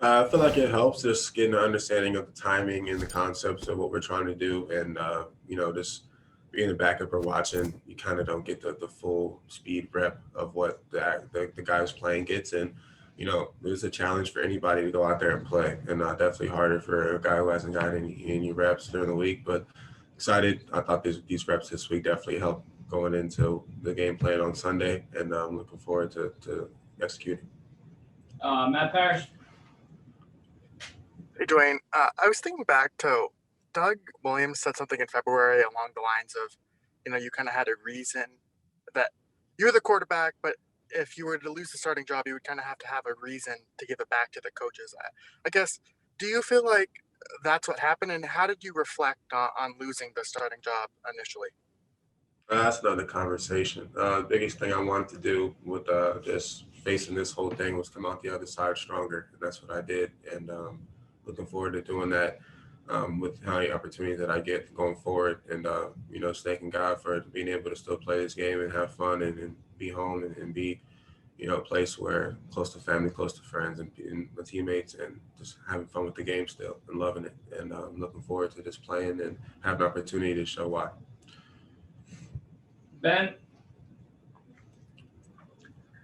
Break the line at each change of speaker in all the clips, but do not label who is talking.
I feel like it helps just getting an understanding of the timing and the concepts of what we're trying to do. And, just being a backup or watching, you kind of don't get the full speed rep of what the guy who's playing gets. And, there's a challenge for anybody to go out there and play. And definitely harder for a guy who hasn't got any reps during the week. But excited. I thought these reps this week definitely helped going into the game plan on Sunday. And I'm looking forward to executing.
Matt Parrish.
Hey, Dwayne. I was thinking back to Doug Williams said something in February along the lines of, you kind of had a reason that you're the quarterback, but if you were to lose the starting job, you would kind of have a reason to give it back to the coaches. I guess, do you feel like that's what happened, and how did you reflect on losing the starting job initially?
That's another conversation. The biggest thing I wanted to do with just facing this whole thing was come out the other side stronger, and that's what I did. And looking forward to doing that with how many opportunities that I get going forward. And just thanking God for being able to still play this game and have fun and be home and be a place where close to family, close to friends, and my teammates, and just having fun with the game still and loving it. And I'm looking forward to just playing and have an opportunity to show why.
Ben.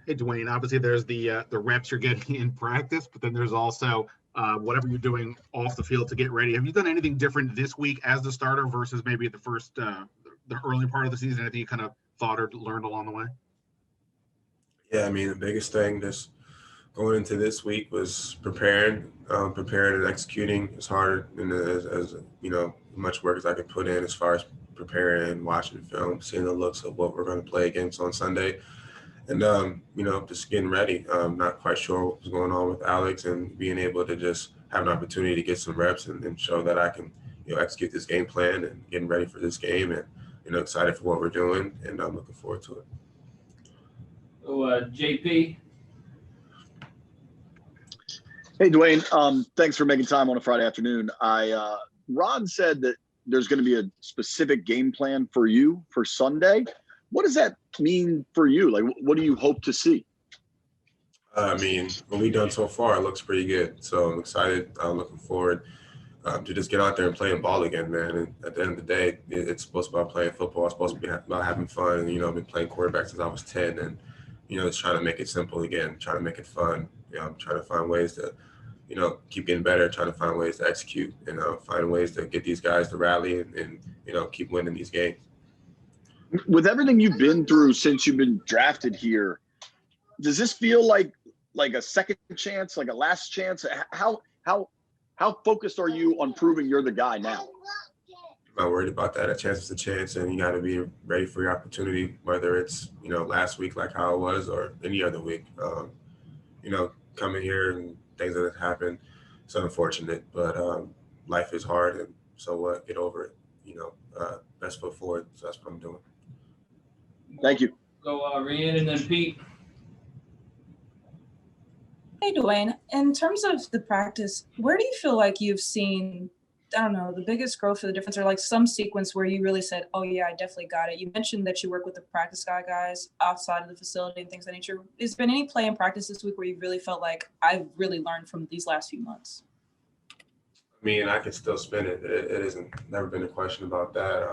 Hey, Dwayne, obviously there's the reps you're getting in practice, but then there's also whatever you're doing off the field to get ready. Have you done anything different this week as the starter versus maybe the early part of the season? Anything you kind of thought or learned along the way?
Yeah, I mean, the biggest thing just going into this week was preparing and executing as hard and as much work as I could put in as far as preparing, watching film, seeing the looks of what we're going to play against on Sunday. And, just getting ready. Not quite sure what was going on with Alex, and being able to just have an opportunity to get some reps and show that I can, execute this game plan and getting ready for this game, and, excited for what we're doing, and I'm looking forward to it.
JP.
Hey, Dwayne. Thanks for making time on a Friday afternoon. Ron said that there's going to be a specific game plan for you for Sunday. What does that mean for you? Like, what do you hope to see?
I mean, what we've done so far, it looks pretty good. So I'm excited. I'm looking forward to just get out there and playing ball again, man. And at the end of the day, it's supposed to be about playing football. It's supposed to be about having fun. And, I've been playing quarterback since I was 10, and, just trying to make it simple again, trying to make it fun. I'm trying to find ways to, keep getting better, trying to find ways to execute, and find ways to get these guys to rally and keep winning these games.
With everything you've been through since you've been drafted here, does this feel like a second chance, like a last chance? How focused are you on proving you're the guy now?
I'm not worried about that. A chance is a chance, and you got to be ready for your opportunity, whether it's, last week like how it was or any other week. Coming here and things that have happened, it's unfortunate, but life is hard, and so what? Get over it. Best foot forward. So that's what I'm doing.
Thank you.
Go Rhiannon and then Pete.
Hey, Dwayne, in terms of the practice, where do you feel like you've seen, I don't know, the biggest growth or the difference, or like some sequence where you really said, oh yeah, I definitely got it? You mentioned that you work with the practice guys outside of the facility and things of that nature. Has there been any play in practice this week where you really felt like I've really learned from these last few months?
I mean, I can still spin it. It isn't, never been a question about that.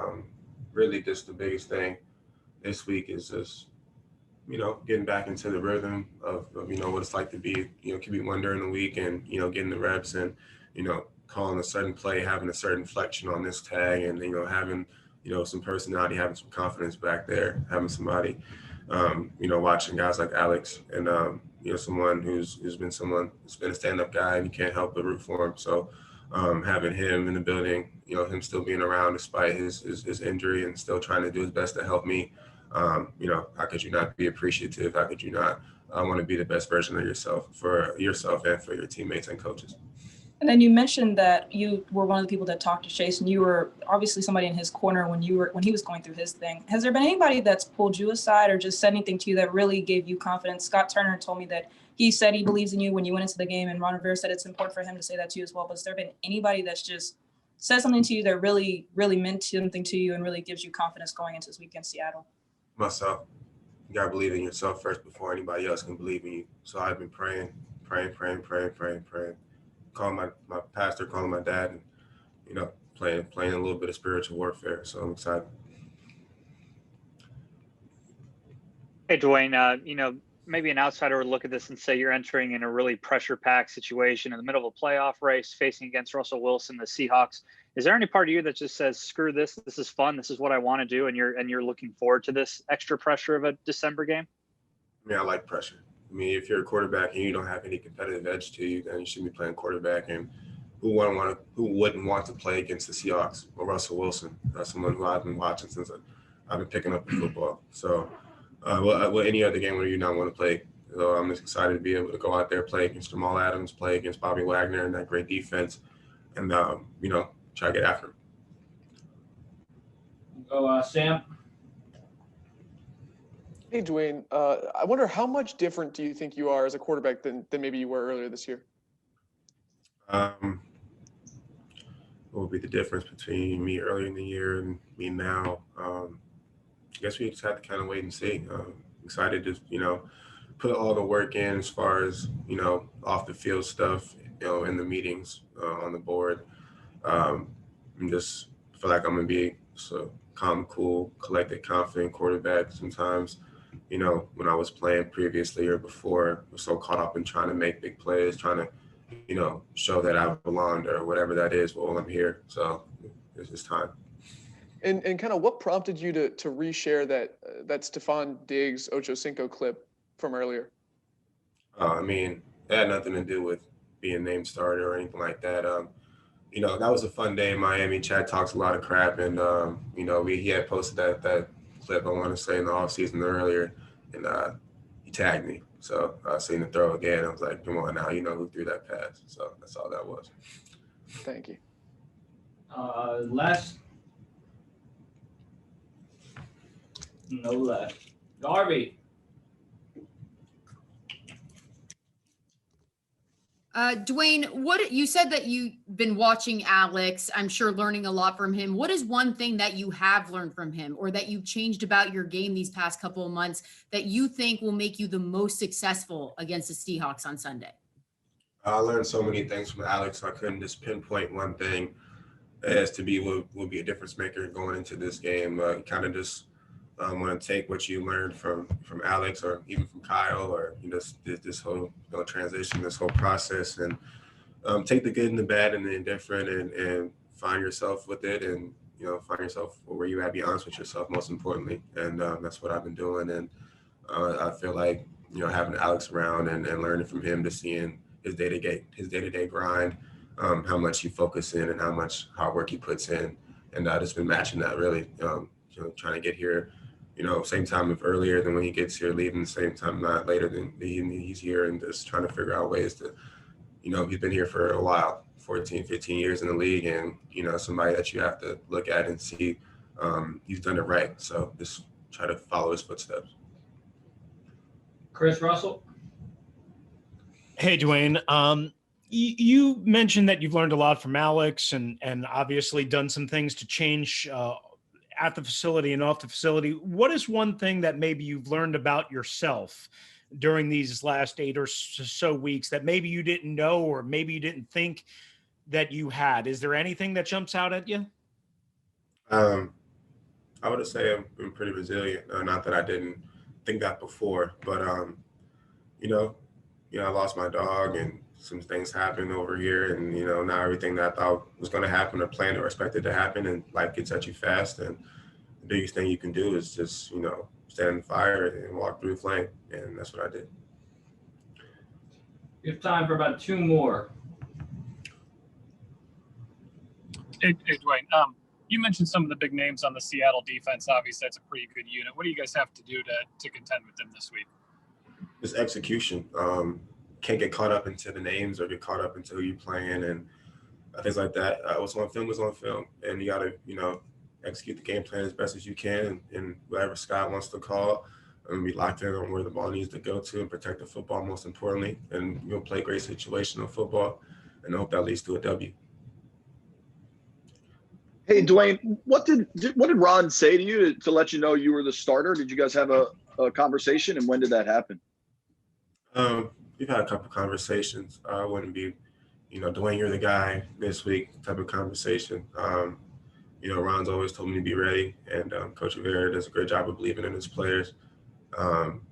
Really just the biggest thing this week is just, getting back into the rhythm of what it's like to be, QB1 during the week, and, getting the reps and, calling a certain play, having a certain flexion on this tag, and, having, some personality, having some confidence back there, having somebody, watching guys like Alex and, someone who's been a stand-up guy, and you can't help but root for him. So having him in the building, him still being around despite his injury and still trying to do his best to help me. How could you not be appreciative? How could you not want to be the best version of yourself for yourself and for your teammates and coaches?
And then you mentioned that you were one of the people that talked to Chase, and you were obviously somebody in his corner when he was going through his thing. Has there been anybody that's pulled you aside or just said anything to you that really gave you confidence? Scott Turner told me that he said he believes in you when you went into the game, and Ron Rivera said it's important for him to say that to you as well. But has there been anybody that's just said something to you that really, really meant something to you and really gives you confidence going into this week in Seattle?
Myself. You got to believe in yourself first before anybody else can believe in you. So I've been praying, calling my pastor, calling my dad, and playing a little bit of spiritual warfare. So I'm excited.
Hey, Dwayne, maybe an outsider would look at this and say you're entering in a really pressure-packed situation in the middle of a playoff race, facing against Russell Wilson, the Seahawks. Is there any part of you that just says, screw this, this is fun, this is what I want to do, and you're looking forward to this extra pressure of a December game?
I mean, I like pressure. I mean, if you're a quarterback and you don't have any competitive edge to you, then you should be playing quarterback. And who wouldn't want to play against the Seahawks or Russell Wilson? That's someone who I've been watching since I've been picking up the football. So, any other game where you not want to play? So I'm just excited to be able to go out there, play against Jamal Adams, play against Bobby Wagner and that great defense, and try to get after him.
Go, Sam.
Hey, Dwayne, I wonder how much different do you think you are as a quarterback than maybe you were earlier this year?
What would be the difference between me earlier in the year and me now? I guess we just have to kind of wait and see. Excited to, put all the work in as far as, off the field stuff, in the meetings, on the board. And just feel like I'm going to be so calm, cool, collected, confident quarterback. Sometimes, when I was playing previously or before, I was so caught up in trying to make big plays, trying to, show that I belonged or whatever that is. Well, I'm here. So it's just time.
And kind of what prompted you to reshare that Stephon Diggs Ocho Cinco clip from earlier?
I mean, it had nothing to do with being named starter or anything like that. That was a fun day in Miami. Chad talks a lot of crap, and he had posted that clip, I want to say, in the offseason earlier, and he tagged me. So I seen the throw again. I was like, come on now, who threw that pass. So that's all that was.
Thank you.
Les. No Les. Garvey.
Dwayne, what you said that you've been watching Alex, I'm sure learning a lot from him. What is one thing that you have learned from him or that you've changed about your game these past couple of months that you think will make you the most successful against the Seahawks on Sunday?
I learned so many things from Alex. I couldn't just pinpoint one thing as to be what will be a difference maker going into this game. Kind of just want to take what you learned from Alex or even from Kyle or this whole transition, this whole process, and take the good and the bad and the indifferent and find yourself with it and find yourself where you at, be honest with yourself most importantly, and that's what I've been doing. And I feel like having Alex around and learning from him, to seeing his day-to-day grind, how much he focuses in and how much hard work he puts in, and I just been matching that really, trying to get here same time if earlier than when he gets here, leaving the same time, not later than he's here, and just trying to figure out ways to, he's been here for a while, 14, 15 years in the league, and, somebody that you have to look at and see he's done it right. So just try to follow his footsteps.
Chris Russell.
Hey, Dwayne. You mentioned that you've learned a lot from Alex and obviously done some things to change at the facility and off the facility. What is one thing that maybe you've learned about yourself during these last 8 or so weeks that maybe you didn't know or maybe you didn't think that you had? Is there anything that jumps out at you?
I would say I've been pretty resilient. Not that I didn't think that before, but I lost my dog and some things happened over here, and now everything that I thought was going to happen or planned or expected to happen, and life gets at you fast, and the biggest thing you can do is just stand in the fire and walk through the flame, and that's what I did.
We have time for about 2 more.
Hey, Dwayne, you mentioned some of the big names on the Seattle defense. Obviously, that's a pretty good unit. What do you guys have to do to contend with them this week?
Just execution. Can't get caught up into the names or get caught up into who you're playing and things like that. What's on film is on film, and you got to, execute the game plan as best as you can, and whatever Scott wants to call, and be locked in on where the ball needs to go to and protect the football most importantly, and play great situational football, and I hope that leads to a W.
Hey, Dwayne, what did Ron say to you to let you know you were the starter? Did you guys have a conversation, and when did that happen?
We've had a couple conversations. I wouldn't be, Dwayne, you're the guy this week type of conversation. Ron's always told me to be ready, and Coach Rivera does a great job of believing in his players.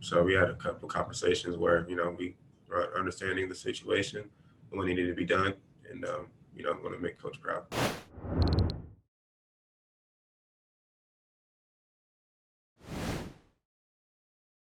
So we had a couple conversations where, we were understanding the situation and what needed to be done, and, want to make Coach proud.